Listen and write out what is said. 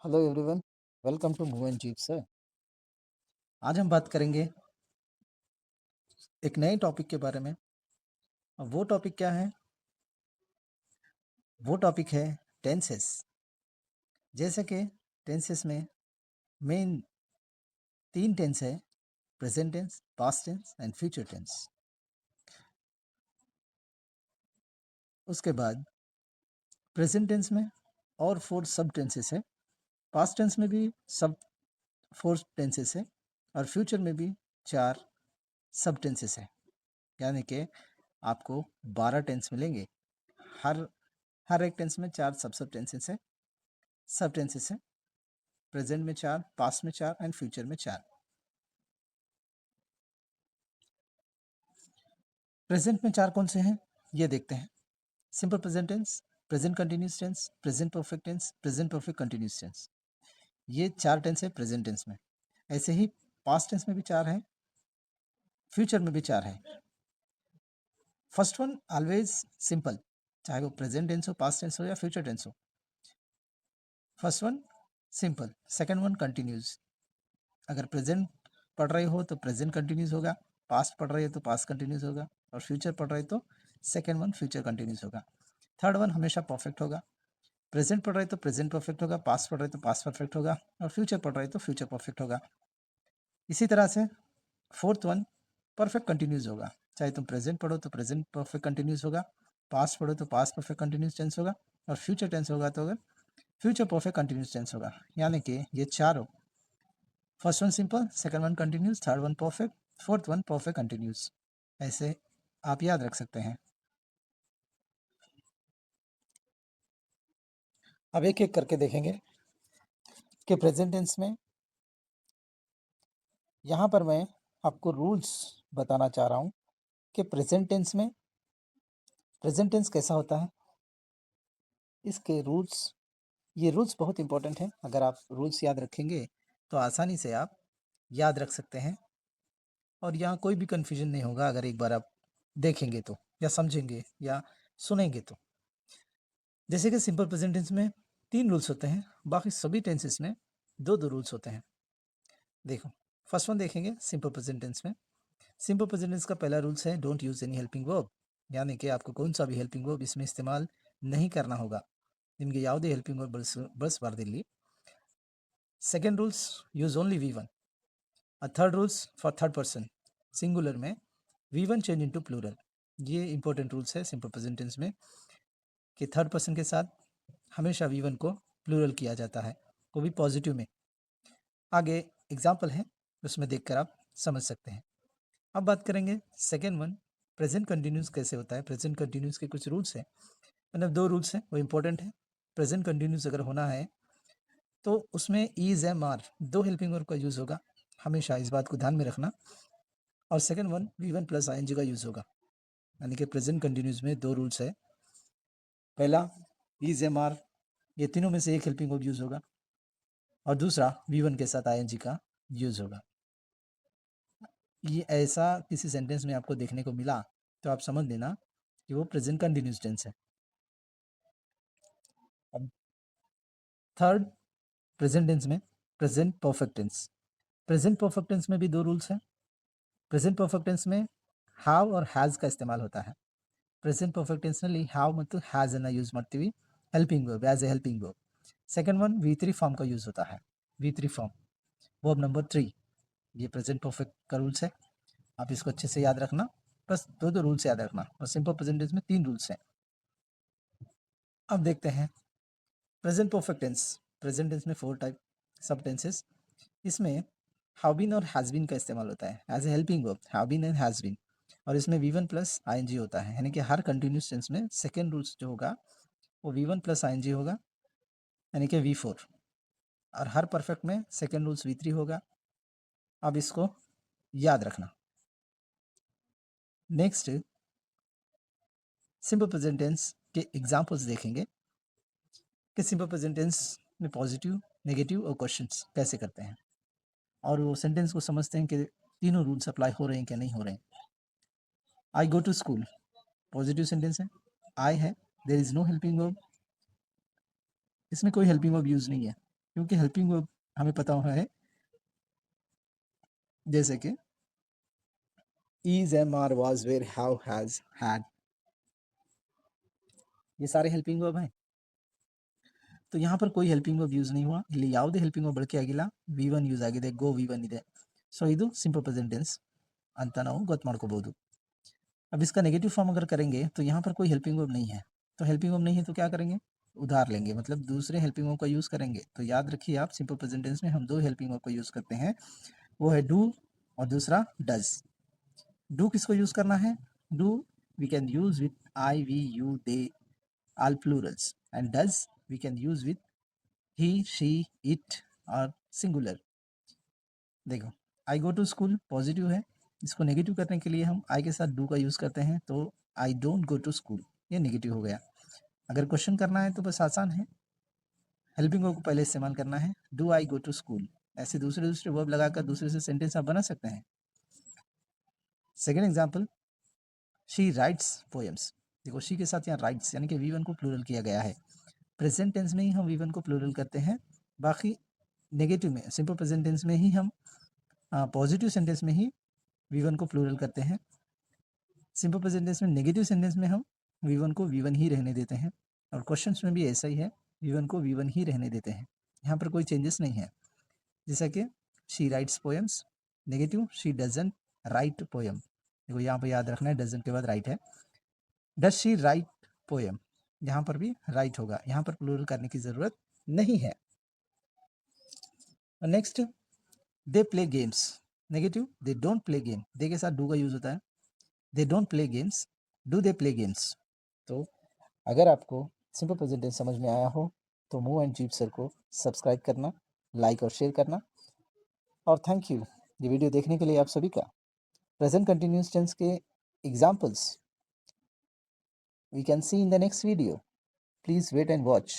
Hello everyone, welcome to move and jeep sir. आज हम बात करेंगे एक नए टॉपिक के बारे में। और वो टॉपिक क्या है? वो टॉपिक है टेंसेस। जैसे कि टेंसेस में मेन 3 टेंस है: present tense, past tense and future tense. उसके बाद प्रेजेंट टेंस में और 4 सब टेंसेस है। पास्ट टेंस में भी सब 4 टेंसेस है और फ्यूचर में भी 4 सब टेंसेस है। यानी कि आपको 12 टेंस मिलेंगे। हर हर एक टेंस में 4 सब सब टेंसेस है। सब टेंसेस है प्रेजेंट में 4, पास्ट में 4 एंड फ्यूचर में 4। प्रेजेंट में 4 कौन से हैं ये देखते हैं। Simple present tense, present continuous tense, present perfect tense, present perfect continuous tense. ये 4 टेंस है प्रेजेंट टेंस में। ऐसे ही पास्ट टेंस में भी 4 है, फ्यूचर में भी 4 है। फर्स्ट वन ऑलवेज सिंपल, चाहे वो प्रेजेंट टेंस हो, पास्ट टेंस हो या फ्यूचर टेंस हो। First one simple, second one continuous. अगर प्रेजेंट पढ़ रहे हो तो प्रेजेंट कंटिन्यूस होगा, पास्ट पढ़ रहे हो तो पास्ट कंटिन्यूस होगा, और फ्यूचर पढ़ रहे हो तो सेकेंड वन फ्यूचर कंटिन्यूस होगा। थर्ड वन हमेशा परफेक्ट होगा। प्रेजेंट पढ़ रहे तो प्रेजेंट परफेक्ट होगा, पास्ट पढ़ रहे तो पास्ट परफेक्ट होगा, और फ्यूचर पढ़ रहे तो फ्यूचर परफेक्ट होगा। इसी तरह से फोर्थ वन परफेक्ट कंटिन्यूस होगा। चाहे तुम प्रेजेंट पढ़ो तो प्रेजेंट परफेक्ट कंटिन्यूस होगा, पास्ट पढ़ो तो पास्ट परफेक्ट कंटिन्यूस टेंस होगा, और फ्यूचर टेंस होगा तो अगर फ्यूचर परफेक्ट कंटिन्यूस टेंस होगा। यानी कि ये चारों, first one simple, second one continuous, third one perfect, fourth one perfect continuous, ऐसे आप याद रख सकते हैं। अब एक एक करके देखेंगे कि प्रेजेंट टेंस में यहाँ पर मैं आपको रूल्स बताना चाह रहा हूँ कि प्रेजेंट टेंस कैसा होता है। इसके रूल्स, ये रूल्स बहुत इंपॉर्टेंट हैं। अगर आप रूल्स याद रखेंगे तो आसानी से आप याद रख सकते हैं और यहाँ कोई भी कन्फ्यूजन नहीं होगा अगर एक बार आप देखेंगे तो, या समझेंगे या सुनेंगे तो। जैसे कि सिंपल प्रेजेंट टेंस में 3 रूल्स होते हैं, बाकी सभी टेंसेस में 2-2 रूल्स होते हैं। देखो, फर्स्ट वन देखेंगे सिंपल प्रेजेंट टेंस में। सिंपल प्रेजेंट टेंस का पहला रूल्स है don't use any helping verb, यानी कि आपको कौन सा भी हेल्पिंग वर्ब इसमें इस्तेमाल नहीं करना होगा। ನಿಮಗೆ ಯಾವುದೇ ಹೆಲ್ಪಿಂಗ್ ವರ್ಬ್ ಬಳಸಬಾರ್ದು ಇಲ್ಲಿ. Second rules use only V one. Third rules for third person, singular में V one change into plural. ये इंपॉर्टेंट रूल्स है सिंपल प्रेजेंट टेंस में कि थर्ड पर्सन के साथ हमेशा वी वन को प्लूरल किया जाता है, वो भी पॉजिटिव में। आगे एग्जाम्पल है, उसमें देखकर आप समझ सकते हैं। अब बात करेंगे सेकेंड वन, प्रेजेंट कंटिन्यूस कैसे होता है। प्रेजेंट कंटिन्यूस के कुछ रूल्स हैं, मतलब 2 रूल्स हैं, वो इंपॉर्टेंट है। प्रेजेंट कंटिन्यूस अगर होना है तो उसमें is am are 2 helping verb का यूज़ होगा, हमेशा इस बात को ध्यान में रखना। और second one V one plus I N G का यूज़ होगा। यानी कि प्रेजेंट कंटिन्यूस में 2 रूल्स है। पहला ईज एम आर, ये तीनों में से एक हेल्पिंग वर्ब यूज़ होगा, और दूसरा वी वन के साथ आई एन जी का यूज़ होगा। ये ऐसा किसी सेंटेंस में आपको देखने को मिला तो आप समझ लेना कि वो प्रेजेंट कंटिन्यूस टेंस है। अब थर्ड, प्रेजेंट टेंस में present perfect tense. Present perfect tense में भी 2 रूल्स हैं। प्रेजेंट परफेक्ट टेंस में हैव और हैज़ का इस्तेमाल होता है। प्रेजेंट परफेक्ट टेನ್ಸ್ನಲ್ಲಿ ಹ್ಯಾವ್ ಮತ್ತು ಹ್ಯಾಸ್ ಅನ್ನು ಯೂಸ್ ಮಾಡ್ತೀವಿ helping verb as a helping verb. Second one V3 form का यूज़ होता है, V3 फॉर्म, वर्ब नंबर 3। ये प्रेजेंट परफेक्ट का रूल्स है, आप इसको अच्छे से याद रखना। बस 2-2 रूल्स याद रखना, और सिंपल प्रेजेंट टेंस में 3 रूल्स हैं। अब देखते हैं present perfect tense. Present tense में 4 टाइप सब टेंसेस। इसमें हैव बीन और हैज़ बीन का इस्तेमाल होता है as a helping verb, have been and has been. और इसमें V one plus I N G होता है, यानी कि हर कंटिन्यूस टेंस में सेकेंड रूल्स जो होगा वो V one plus I N G होगा, यानी कि V4। और हर परफेक्ट में सेकेंड रूल्स V3 होगा। अब इसको याद रखना। नेक्स्ट सिंपल प्रेजेंट टेंस के एग्जांपल्स देखेंगे कि सिंपल प्रेजेंट टेंस में पॉजिटिव, नेगेटिव और क्वेश्चंस कैसे करते हैं, और वो सेंटेंस को समझते हैं कि तीनों रूल्स अप्लाई हो रहे हैं क्या नहीं हो रहे हैं। I go to school positive sentence है, आई है, there is no helping verb, इसमें कोई हेल्पिंग वर्ब यूज नहीं है, क्योंकि हेल्पिंग वर्ब हमें पता हुआ है, जैसे कि is, am, are, was, were, have, has, had, ये सारे हेल्पिंग वर्ब हैं। तो यहाँ पर कोई ಹೆಲ್ಪಿಂಗ್ ವರ್ಬ್ ಯೂಸ್ नहीं हुआ, ಇಲ್ಲಿ ಯಾವುದೇ ಹೆಲ್ಪಿಂಗ್ ವರ್ಬ್ ಬಳಕೆ ಆಗಿಲ್ಲ, V1 ಯೂಸ್ ಆಗಿದೆ, ಗೋ V1 ಇದೆ. ಸೊ ಇದು ಸಿಂಪಲ್ ಪ್ರೆಸೆಂಟ್ टेंस ಅಂತ ನಾವು ಗೊತ್ತು ಮಾಡ್ಕೋಬಹುದು. अब इसका नेगेटिव फॉर्म अगर करेंगे तो यहाँ पर कोई हेल्पिंग वर्ब नहीं है, तो हेल्पिंग वर्ब नहीं है तो क्या करेंगे, उधार लेंगे, मतलब दूसरे हेल्पिंग वर्ब का यूज़ करेंगे. तो याद रखिए आप, सिंपल प्रेजेंट टेंस में हम दो हेल्पिंग वर्ब का यूज़ करते हैं, वो है डू और दूसरा डज. डू किसको यूज़ करना है, do we can use with I, we, you, they, all plurals, and does we can use with he, she, it और सिंगुलर. देखो, I go to school positive है, इसको नेगेटिव करने के लिए हम आई के साथ डू का यूज़ करते हैं, तो I don't go to school, ये नेगेटिव हो गया. अगर क्वेश्चन करना है तो बस आसान है, हेल्पिंग वर्ब को पहले इस्तेमाल करना है, do I go to school. ऐसे दूसरे दूसरे वर्ब लगाकर दूसरे से सेंटेंस आप बना सकते हैं. Second example, she writes poems. देखो, शी के साथ यहाँ राइट्स यानी कि V1 को प्लूरल किया गया है. प्रेजेंट टेंस में ही हम V1 को प्लूरल करते हैं, बाकी नेगेटिव में, सिंपल प्रेजेंट टेंस में ही हम पॉजिटिव सेंटेंस में ही V1 को प्लूरल करते हैं. सिंपल प्रेजेंट टेंस में, नेगेटिव सेंटेंस में हम V1 को V1 ही रहने देते हैं, और क्वेश्चंस में भी ऐसा ही है, V1 को V1 ही रहने देते हैं. यहाँ पर कोई चेंजेस नहीं है. जैसा कि she writes poems, negative she doesn't right poem. देखो यहाँ पर याद रखना है, डजंट के बाद राइट है. डज शी राइट पोएम, यहाँ पर भी राइट होगा, यहाँ पर प्लूरल करने की जरूरत नहीं है. Next, they play games. Negative, they don't play game, they के साथ डू का यूज होता है. They don't play games, do they play games. तो अगर आपको सिंपल प्रेजेंट टेंस समझ में आया हो तो मूव एंड जीप सर को सब्सक्राइब करना, लाइक और शेयर करना, और थैंक यू ये वीडियो देखने के लिए आप सभी का. प्रेजेंट कंटिन्यूस टेंस के examples we can see in the next video. Please wait and watch.